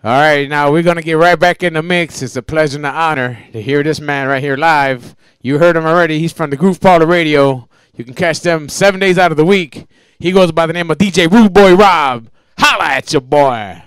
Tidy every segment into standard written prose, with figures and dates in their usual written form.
All right, now we're going to get right back in the mix. It's a pleasure and an honor to hear this man right here live. You heard him already. He's from the Groove Parlor Radio. You can catch them 7 days out of the week. He goes by the name of DJ Rude Boy Rob. Holla at your boy.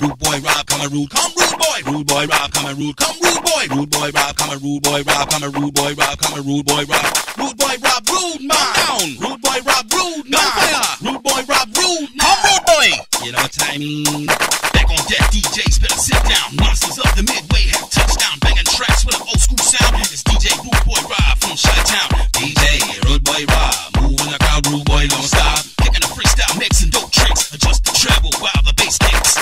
Rude boy Rob, come a rude, come rude boy. Rude boy Rob, come a rude, come rude boy. Rude boy Rob, come a rude boy Rob, come a rude boy Rob, come a rude boy Rob. Rude boy Rob, rude man. Rude boy Rob, rude man. Rude boy Rob, rude man. Come rude boy. You know what I mean? Back on deck, DJs better sit down. Monsters of the Midway have touchdown, banging tracks with an old school sound. It's DJ Rude Boy Rob from Chi-Town. DJ Rude Boy Rob, moving the crowd, rude boy don't stop. Kicking a freestyle mix and dope tricks. Adjust the treble while the bass kicks.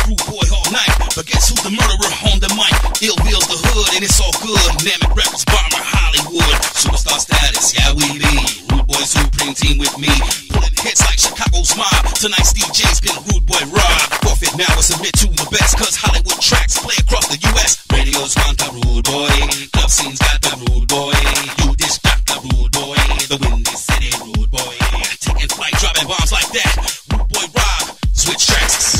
Rude boy all night, but guess who's the murderer on the mic? Ill Bill's the hood and it's all good. Dynamic Records, Bomber, Hollywood. Superstar status, yeah we be. Rude boy supreme team with me. Pulling hits like Chicago's mob. Tonight's DJ's been Rude Boy Rob. Forfeit now and submit to the best, cause Hollywood tracks play across the US. Radio's want the Rude Boy. Club scene's got the Rude Boy. You dish got the Rude Boy. The Windy City Rude Boy. Taking flight, dropping bombs like that. Rude Boy Rob, switch tracks.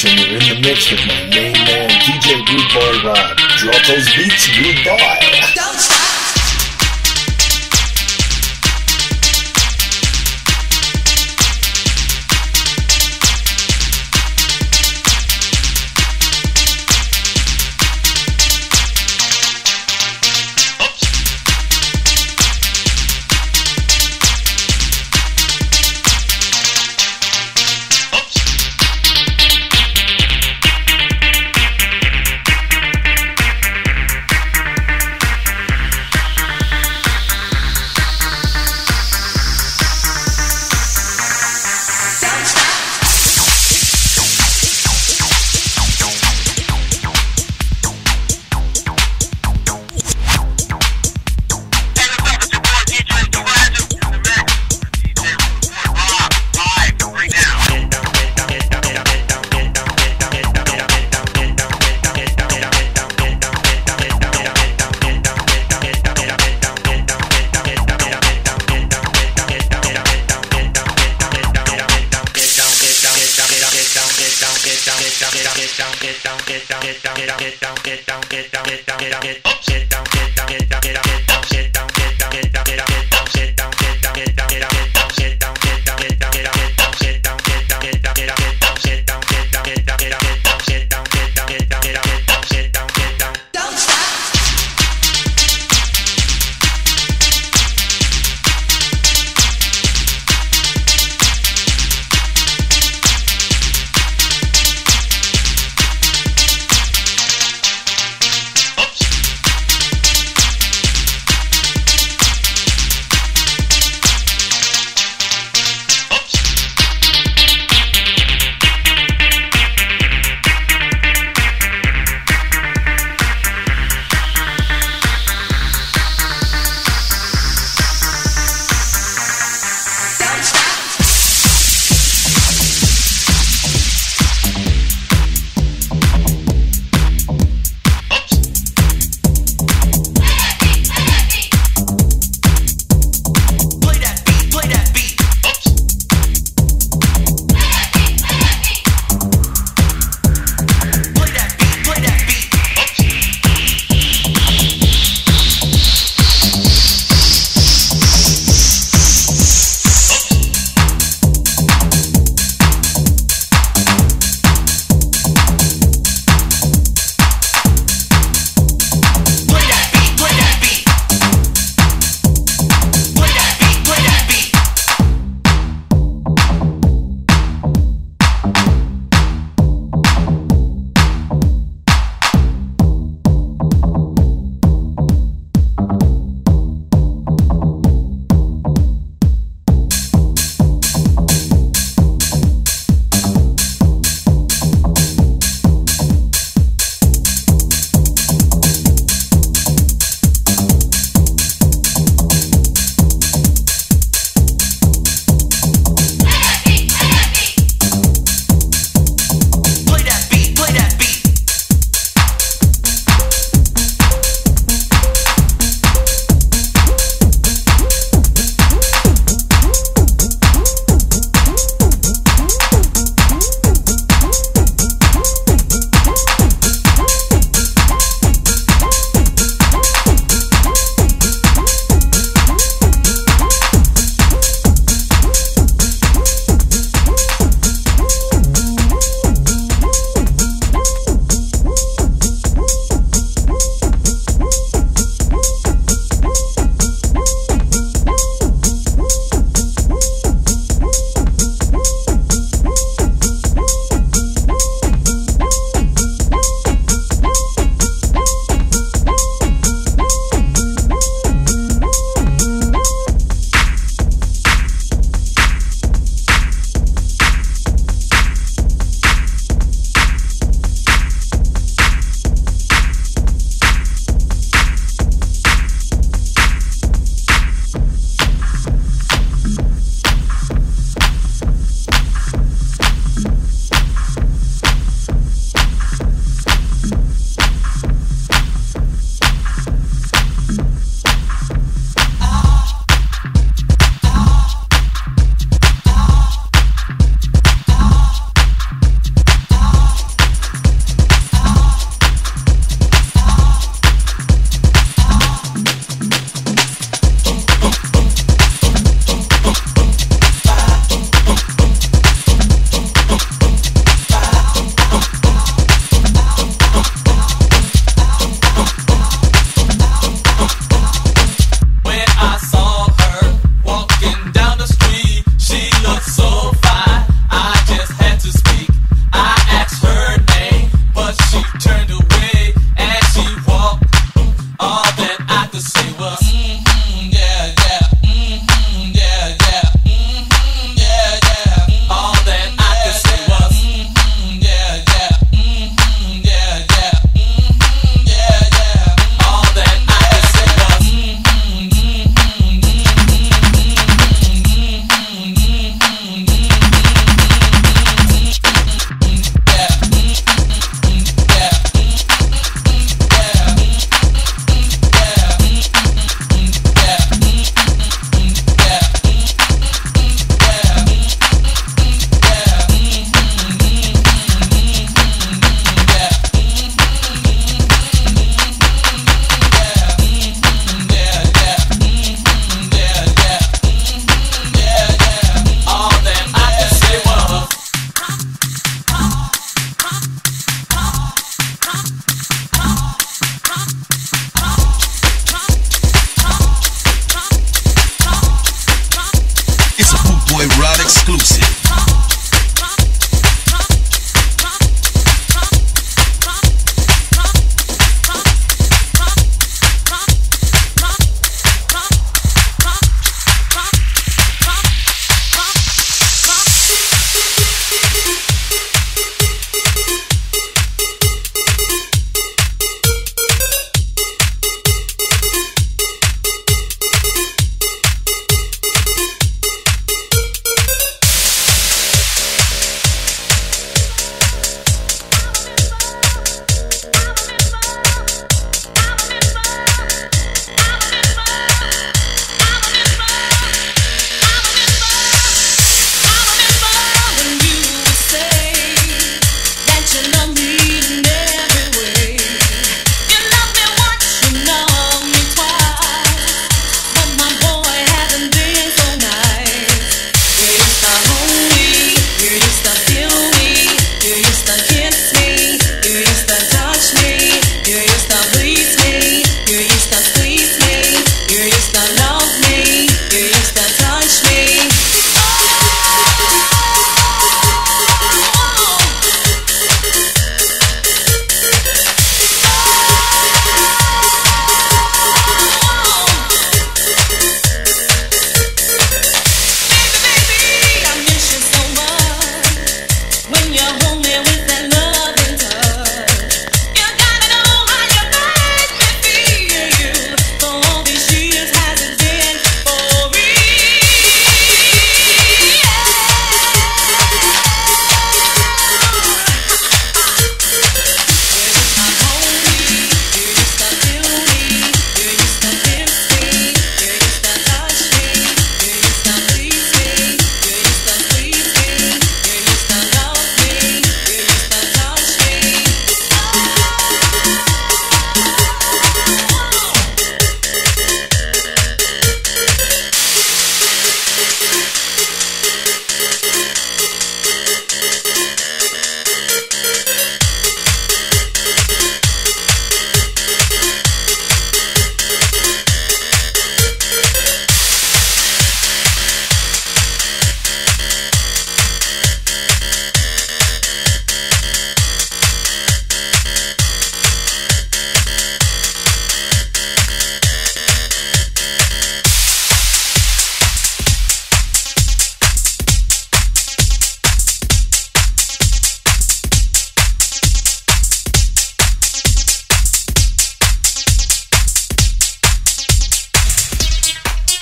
And you're in the mix with my main man, DJ Rude Boy Rob. Drop those beats, Rude Boy. Don't stop.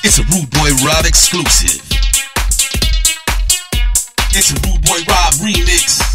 It's a Rude Boy Rob exclusive. It's a Rude Boy Rob remix.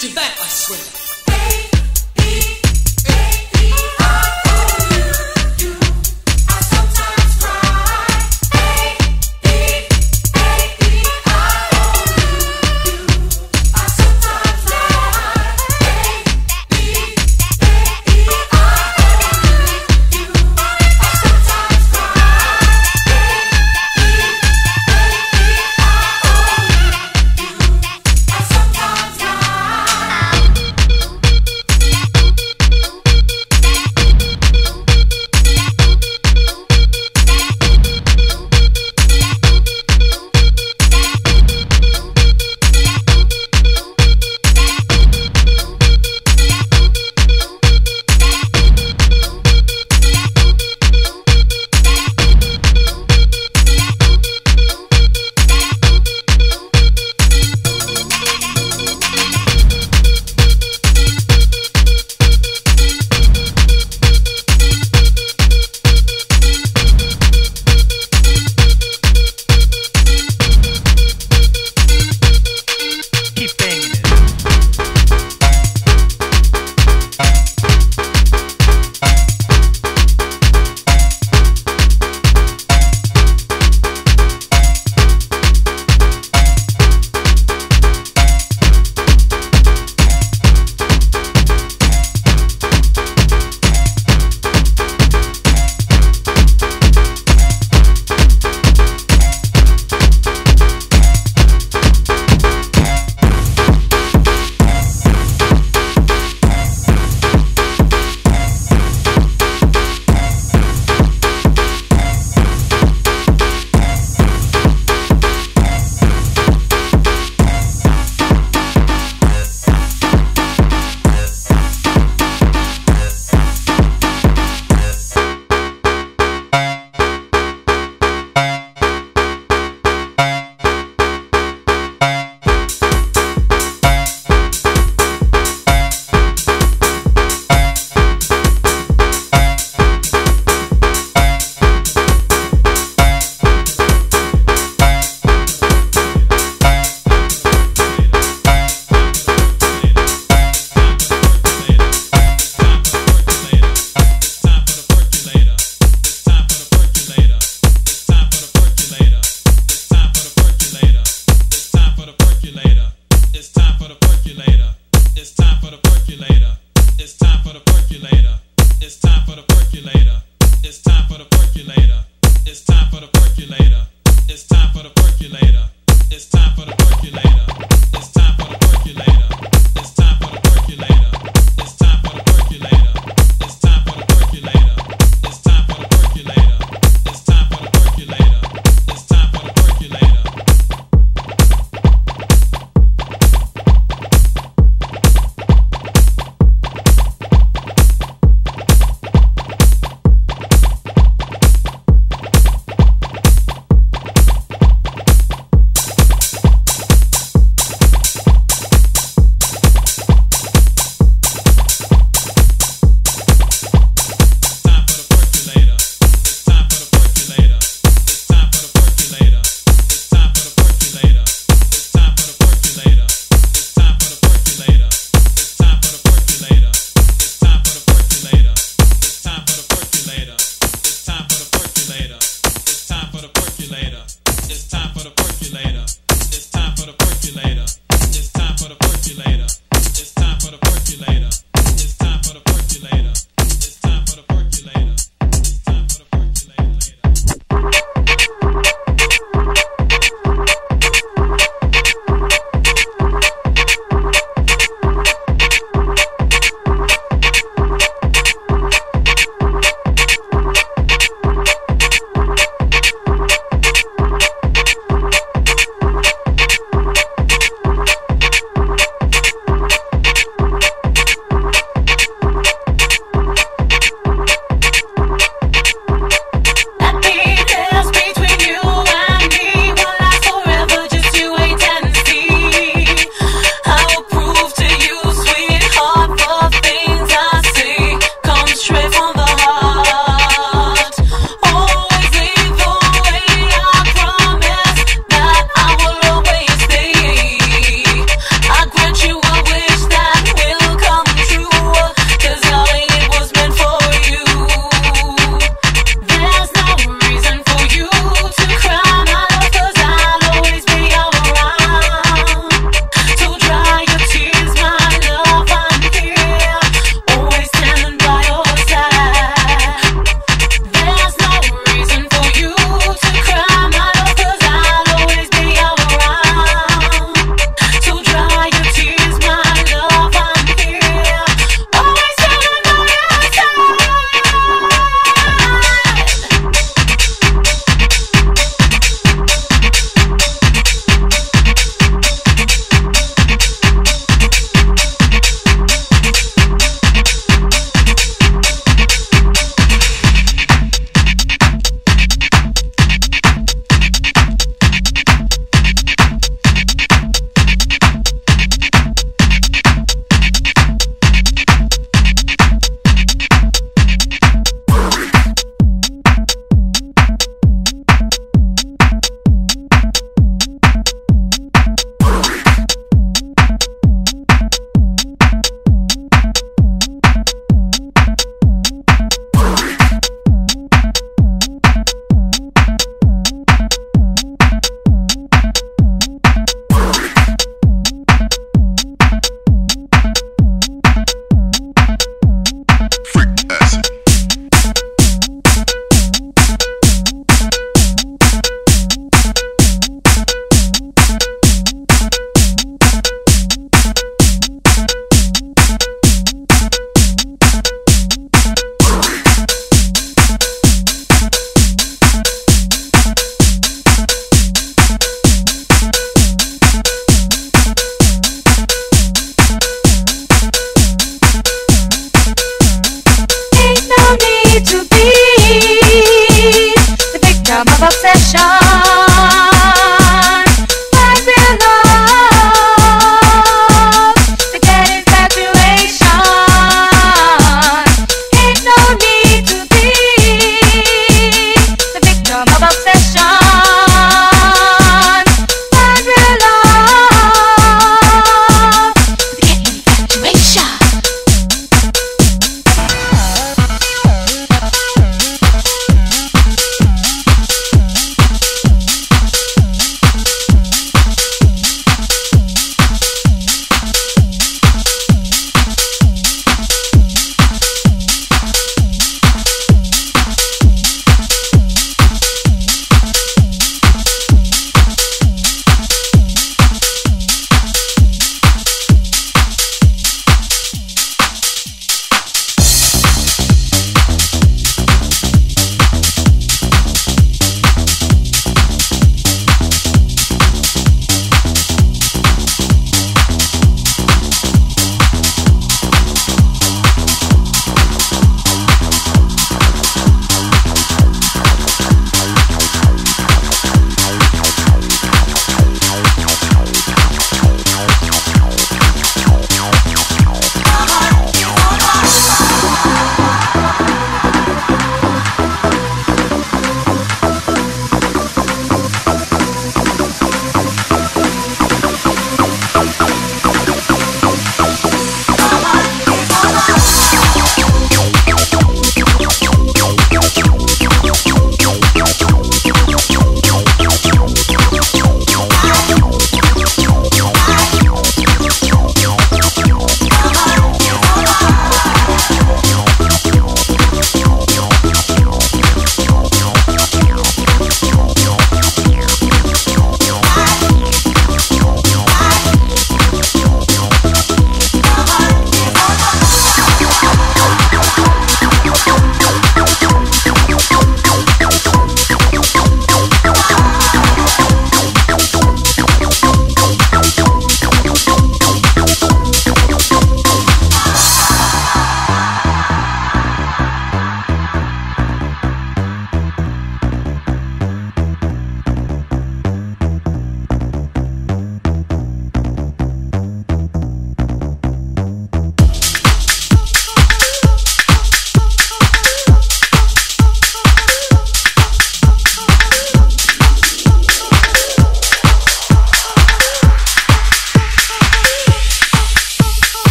to that, I swear.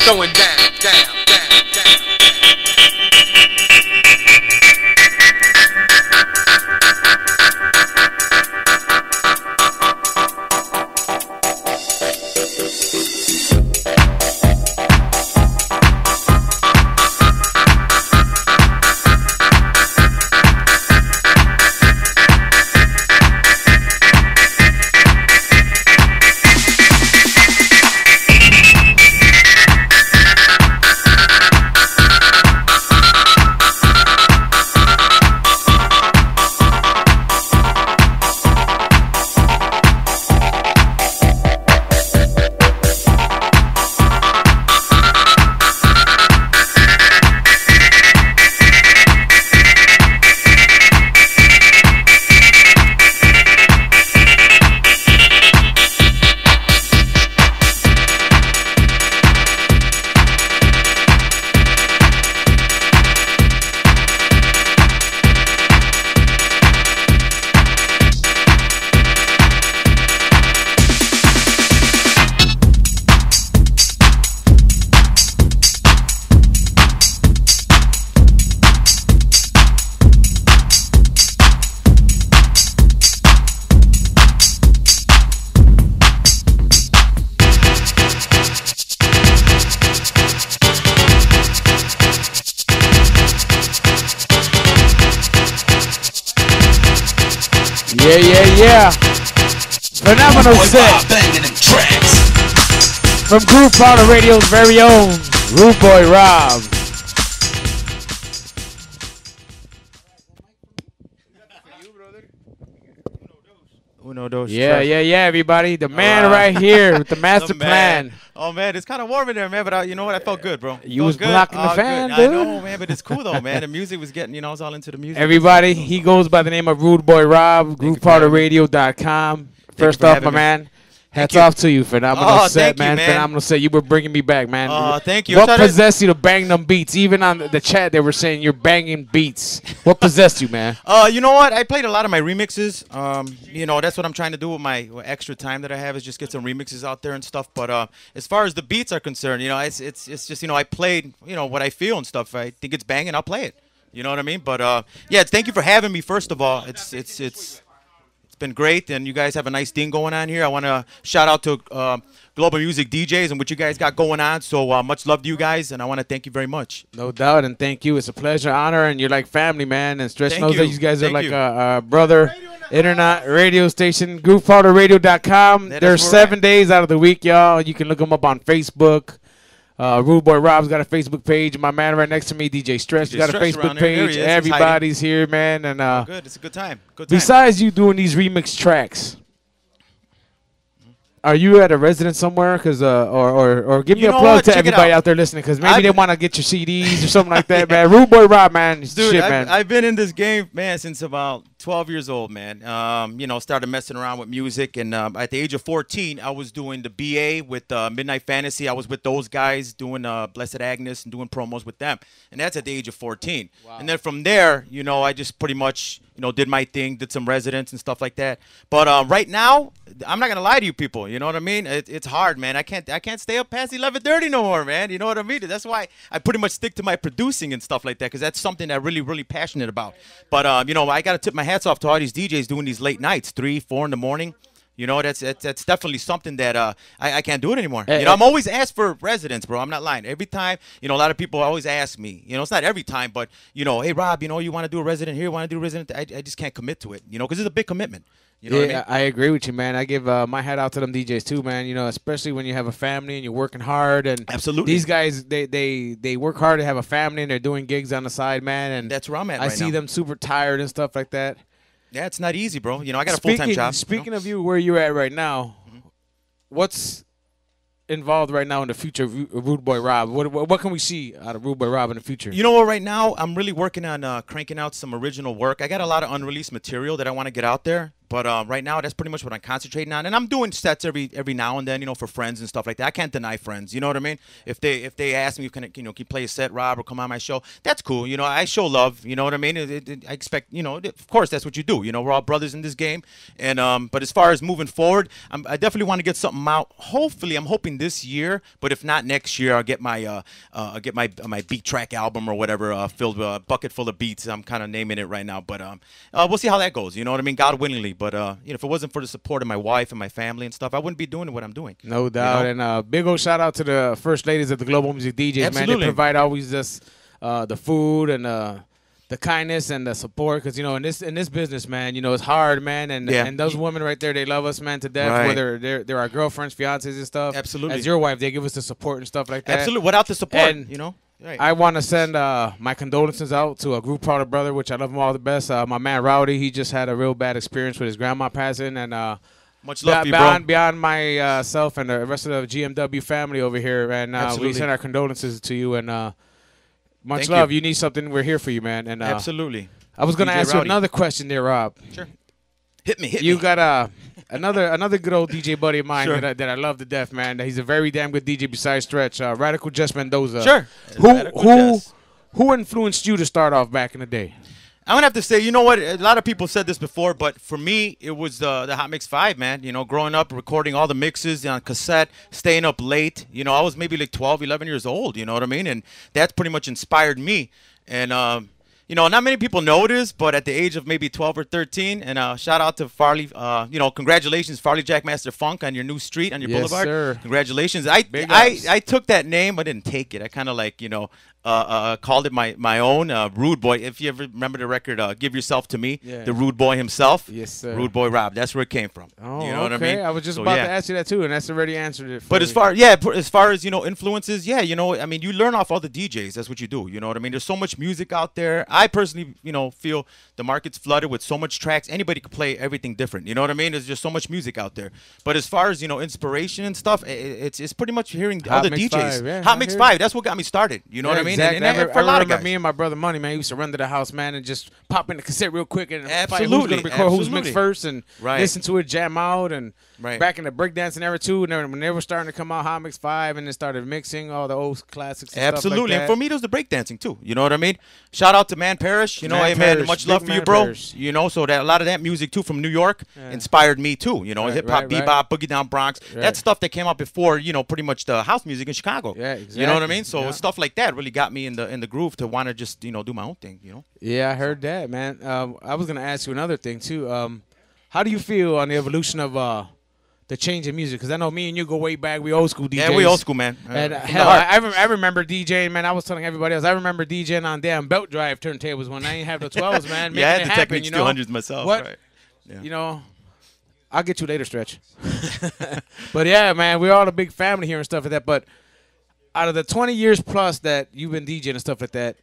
throwing down, down, down, down. Yeah. Phenomenal set from Groove Powder Radio's very own Rude Boy Rob. Uno, dos, Yeah, everybody. The man right here with the master plan. Oh, man, it's kind of warm in there, man, but you know what? I felt good, bro. You was good. blocking the fan, good. dude. I know, man, but it's cool, though, man. The music was getting, I was all into the music. Everybody, he goes by the name of Rude Boy Rob, GroovePowderRadio.com. First off, my man, hats off to you. Phenomenal set, man. Phenomenal set. You were bringing me back, man. Thank you. What possessed you to bang them beats? Even on the chat, they were saying you're banging beats. What possessed you, man? You know what? I played a lot of my remixes. That's what I'm trying to do with my extra time that I have is just get some remixes out there and stuff. But as far as the beats are concerned, it's just, I played, what I feel and stuff. I think it's banging, I'll play it. You know what I mean? But yeah, thank you for having me. First of all, it's been great, and you guys have a nice thing going on here. I want to shout out to Global Music DJs and what you guys got going on. So much love to you guys, and I want to thank you very much. No doubt, and thank you. It's a pleasure, honor, and you're like family, man. And Stretch knows that you guys are like a brother internet radio station, GroovePowderRadio.com. There's 7 days out of the week, y'all. You can look them up on Facebook. Rude Boy Rob's got a Facebook page. My man right next to me, DJ Stretch, got a Facebook page. Everybody's here, man. And good. It's a good time. Besides you doing these remix tracks, are you at a residence somewhere? Cause or give me a plug to everybody out there listening, cause maybe they want to get your CDs or something like that, man. Rude Boy Rob, man, dude, shit, man. I've been in this game, man, since about 12 years old, man. Started messing around with music, and at the age of 14, I was doing the BA with Midnight Fantasy. I was with those guys doing Blessed Agnes and doing promos with them, and that's at the age of 14. Wow. And then from there, I just pretty much did my thing, did some residence and stuff like that. But right now, I'm not gonna lie to you people. You know what I mean? It's hard, man. I can't stay up past 11:30 no more, man. You know what I mean? That's why I pretty much stick to my producing and stuff like that, because that's something I'm really, really passionate about. But I gotta tip my hats off to all these DJs doing these late nights, 3, 4 in the morning. That's definitely something that I can't do it anymore. I'm always asked for residence, bro. I'm not lying. Every time, a lot of people always ask me. It's not every time, but hey Rob, you want to do a resident here? Want to do a resident? I just can't commit to it. Because it's a big commitment. You know what I mean? I agree with you, man. I give my hat out to them DJs too, man. Especially when you have a family and you're working hard. And absolutely, these guys they work hard to have a family and they're doing gigs on the side, man. And that's where I'm at. I see them super tired and stuff like that. Yeah, it's not easy, bro. I got a full-time job. Speaking of you, where you're at right now, what's involved right now in the future of Rude Boy Rob? What can we see out of Rude Boy Rob in the future? You know what? Right now, I'm really working on cranking out some original work. I got a lot of unreleased material that I want to get out there But right now, that's pretty much what I'm concentrating on, and I'm doing sets every now and then, for friends and stuff like that. I can't deny friends, you know what I mean? If they ask me, can you play a set, Rob, or come on my show? That's cool, I show love, you know what I mean? I expect, of course, that's what you do. We're all brothers in this game, and but as far as moving forward, I definitely want to get something out. Hopefully, I'm hoping this year, but if not next year, I'll get my my beat track album or whatever filled with a bucket full of beats. I'm kind of naming it right now, but we'll see how that goes. You know what I mean? God willingly. But if it wasn't for the support of my wife and my family and stuff, I wouldn't be doing what I'm doing. No doubt. And big old shout out to the first ladies of the Global Music DJs, Absolutely. man. They provide always just the food and the kindness and the support, because in this business, man, it's hard, man. And those women right there, they love us, man, to death. Right. Whether they're our girlfriends, fiancés, and stuff. Absolutely. As your wife, they give us the support and stuff like that. Absolutely. Without the support, And Right. I want to send my condolences out to a group product brother, which I love him all the best. My man Rowdy, he just had a real bad experience with his grandma passing, and Much love for you, bro. beyond myself and the rest of the GMW family over here, and we send our condolences to you, and much Thank love. you. You need something, we're here for you, man. And Absolutely. I was going to DJ ask you Rowdy. another question there, Rob. Sure. Hit me. You got another good old DJ buddy of mine Sure. that I love to death, man. He's a very damn good DJ besides Stretch. Radical Jess Mendoza. Sure. Who influenced you to start off back in the day? I'm going to have to say, you know what? A lot of people said this before, but for me, it was the Hot Mix 5, man. Growing up, recording all the mixes on cassette, staying up late. I was maybe like 12, 11 years old, you know what I mean? And that's pretty much inspired me. And, not many people know this, but at the age of maybe 12 or 13, and shout out to Farley, congratulations, Farley Jackmaster Funk on your new street, on your Yes, boulevard. sir. Congratulations. Big ups. I took that name. I didn't take it. I kind of called it my own, Rude Boy. If you ever remember the record, Give Yourself to Me, Yeah. the Rude Boy himself. Yes, sir. Rude Boy Rob. That's where it came from. Oh, you know what I okay. mean? I was just So, about yeah. to ask you that too, and that's already answered it. But as far as influences, I mean, you learn off all the DJs. That's what you do. You know what I mean? There's so much music out there. I personally, feel the market's flooded with so much tracks. Anybody could play everything different. You know what I mean? There's just so much music out there. But as far as inspiration and stuff, it's pretty much hearing Hot other Mix DJs. 5, yeah, Hot I Mix hear 5. That's what got me started. You know what I mean? Exactly. And for a I lot of remember guys. me and my brother Money, man, used to run to the house, man, and just pop in the cassette real quick and find who's Absolutely, going to record, who's absolutely. mixed first, and Right. listen to it, jam out, and Right. back in the breakdancing era too, and then when they were starting to come out, Hot Mix 5, and then started mixing all the old classics and Absolutely. stuff like And for me, there's the breakdancing too. You know what I mean? Shout out to Man Parrish. Man Hey, man, Parrish, much big love for you, Man bro. Parrish. So that a lot of that music too from New York inspired me too. Right, Hip hop, right, bebop, right. boogie down Bronx. Right. That stuff that came out before, pretty much the house music in Chicago. Yeah, You know what I exactly. mean? So Yeah. stuff like that really got me in the groove to want to just do my own thing. Yeah, I heard that, man. I was going to ask you another thing too. How do you feel on the evolution of the change in music? Because I know me and you go way back. We old school DJs. Yeah, we old school, man. And From the hell, heart. I remember DJing, man. I was telling everybody else. I remember DJing on damn belt drive turntables when I didn't have the 12s, man. Yeah, I had making the it happen, Technics 200s myself. What? Right. Yeah. I'll get you later, Stretch. But yeah, man, we're all a big family here and stuff like that. But out of the 20 years plus that you've been DJing and stuff like that,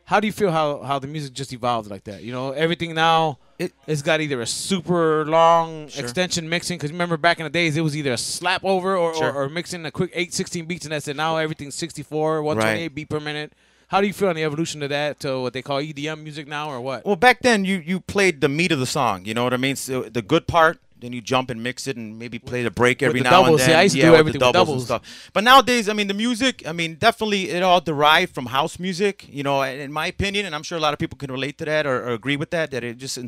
how do you feel how the music just evolved like that? Everything now, it's got either a super long extension mixing, because remember back in the days, it was either a slap over or mixing a quick 8/16 beats, and that's it. Now everything's 64, 128 beat per minute. How do you feel on the evolution of that to what they call EDM music now, or what? Well, back then you played the meat of the song. You know what I mean? So the good part. Then you jump and mix it and maybe play the break every the now doubles. and then. See, I used to do with everything the with doubles and doubles. stuff. But nowadays, I mean, the music, definitely it all derived from house music, in my opinion, and I'm sure a lot of people can relate to that or agree with that it just,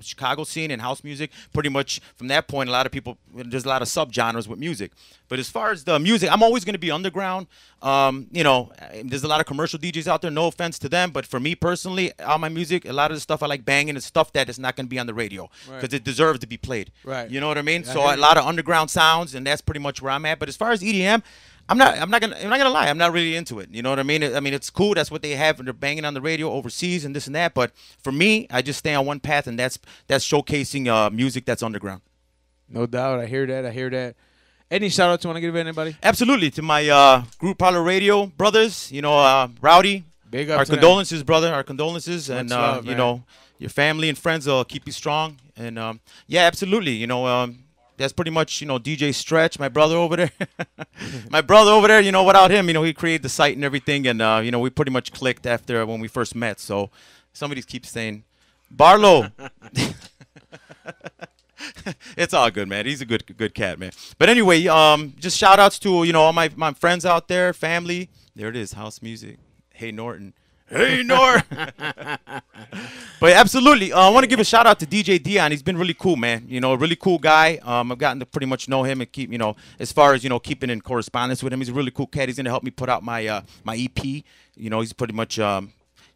Chicago scene and house music, pretty much from that point, a lot of people, there's a lot of subgenres with music. But as far as the music, I'm always going to be underground. There's a lot of commercial DJs out there, no offense to them, but for me personally, all my music, a lot of the stuff I like banging is stuff that is not going to be on the radio because it deserves to be played. Right. You know what I mean? I So hear a you. lot of underground sounds, and that's pretty much where I'm at. But as far as EDM, I'm not gonna lie, I'm not really into it. You know what I mean? It's cool. That's what they have, and they're banging on the radio overseas and this and that. But for me, I just stay on one path, and that's showcasing music that's underground. No doubt. I hear that. Any shout outs you want to give anybody? Absolutely. To my Group Parlor Radio brothers, Rowdy. Big up Our to them. condolences, brother. Our condolences, and love, man. your family and friends will keep you strong. And yeah, absolutely. That's pretty much DJ Stretch, my brother over there. My brother over there. Without him, he created the site and everything, and we pretty much clicked after when we first met. So somebody keeps saying, Barlow. It's all good, man. He's a good cat, man. But anyway, just shout outs to all my friends out there, family. There it is, house music. Hey Norton. Hey Norton. But absolutely, I want to give a shout out to DJ Dion. He's been really cool, man. A really cool guy. I've gotten to pretty much know him and keep, as far as keeping in correspondence with him. He's a really cool cat. He's gonna help me put out my my EP. He's pretty much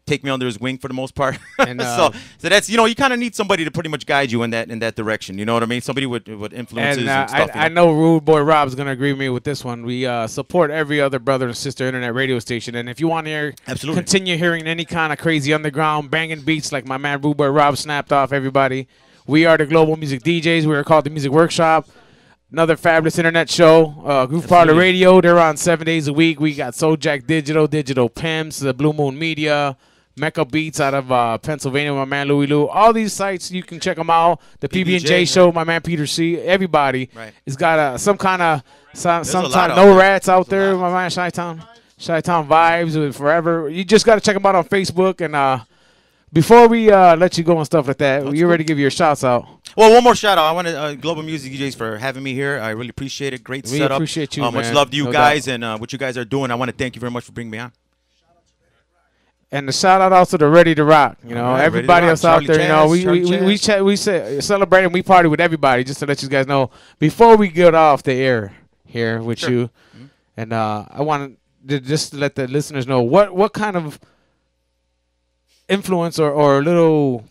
take me under his wing for the most part. And, so that's you kind of need somebody to pretty much guide you in that direction. You know what I mean? Somebody with influences and stuff. I know Rude Boy Rob's gonna agree with me with this one. We support every other brother and sister internet radio station, and if you want to continue hearing any kind of crazy underground banging beats like my man Rude Boy Rob snapped off everybody, we are the Global Music DJs. We are called the Music Workshop. Another fabulous internet show, Groove Parlor Radio. They're on 7 days a week. We got Soul Jack Digital, Digital Pimps, the Blue Moon Media, Mecca Beats out of Pennsylvania, my man Louie Lou. All these sites, you can check them out. The PB&J show, my man Peter C. Everybody has got some kind of no rats out there. My man Chi-Town Vibes with Forever. You just got to check them out on Facebook. And before we let you go and stuff like that, you ready to give your shouts out? Well, one more shout out. I want to Global Music DJs for having me here. I really appreciate it. Great setup. We appreciate you, man. Much love to you guys and what you guys are doing. I want to thank you very much for bringing me on. And the shout out also to Ready to Rock. Everybody else out there. We celebrate and we party with everybody. Just to let you guys know before we get off the air here with you, and I want to just let the listeners know what kind of influence or little,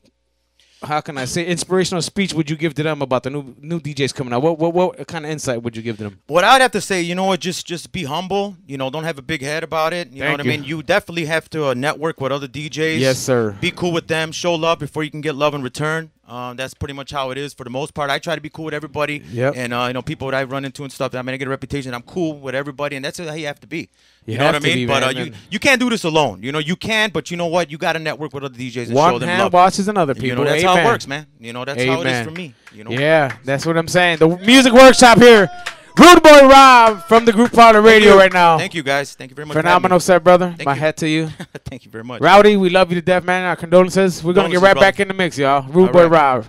how can I say, inspirational speech would you give to them about the new DJs coming out? What kind of insight would you give to them? What I'd have to say, just be humble. Don't have a big head about it. You know what I mean? You definitely have to network with other DJs. Yes, sir. Be cool with them. Show love before you can get love in return. That's pretty much how it is for the most part. I try to be cool with everybody. Yep. And people that I run into and stuff. I get a reputation. I'm cool with everybody, and that's how you have to be. You know what I mean? But you can't do this alone. You can, but you know what? You got to network with other DJs and show them love. One hand washes another people. That's how it works, man. That's how it is for me. Yeah, that's what I'm saying. The Music Workshop here. Rude Boy Rob from the Group Parlor Radio right now. Thank you, guys. Thank you very much. Phenomenal set, brother. My hat to you. Thank you very much. Rowdy, we love you to death, man. Our condolences. We're going to get right back in the mix, y'all. Rude Boy Rob.